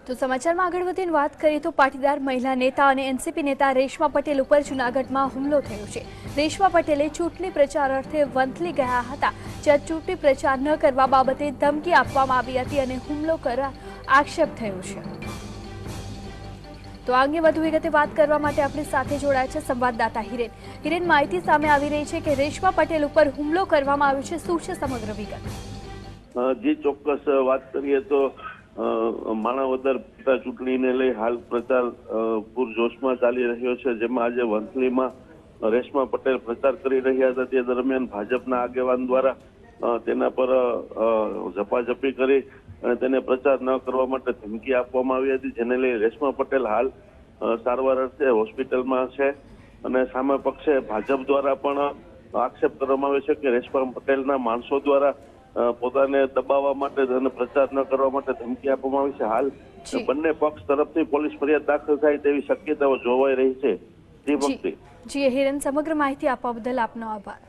તો સમાચારમાં આગળ વધીને વાત કરીએ તો પાટીદાર મહિલા નેતા અને એનસીપી નેતા રેશમા પટેલ ઉપર જૂનાગઢમાં હુમલો થયો છે। રેશમા પટેલે ચૂંટણી પ્રચાર અર્થે વંથલી ગયા હતા, જ્યાં ચૂંટણી પ્રચાર ન કરવા બાબતે ધમકી આપવામાં આવી હતી અને હુમલો કરવા આક્ષેપ થયો છે। તો આ અંગે વધુ વિગતે વાત કરવા માટે આપણી સાથે જોડાયા છે સંવાદદાતા હિરેન। હિરેન, માહિતી સામે આવી રહી છે કે રેશમા પટેલ ઉપર હુમલો કરવામાં આવ્યો છે, શું છે સમગ્ર વિગત? જી ચોક્કસ વાત કરીએ તો માણાવદર પેટા ચૂંટણીને લઈ હાલ પ્રચાર પૂરજોશમાં ચાલી રહ્યો છે, જેમાં આજે વંથલીમાં રેશમા પટેલ પ્રચાર કરી રહ્યા હતા। તે દરમિયાન ભાજપના આગેવાન દ્વારા તેના પર ઝપાઝપી કરી અને તેને પ્રચાર ન કરવા માટે ધમકી આપવામાં આવી હતી, જેને લઈ રેશમા પટેલ હાલ સારવાર અર્થે હોસ્પિટલમાં છે। અને સામે પક્ષે ભાજપ દ્વારા પણ આક્ષેપ કરવામાં આવ્યો છે કે રેશમા પટેલના માણસો દ્વારા પોતાને દબાવવા માટે અને પ્રચાર ન કરવા માટે ધમકી આપવામાં આવી છે। હાલ બંને પક્ષ તરફથી પોલીસ ફરિયાદ દાખલ થાય તેવી શક્યતાઓ જોવાઈ રહી છે। જી હિરેન, સમગ્ર માહિતી આપવા બદલ આપનો આભાર।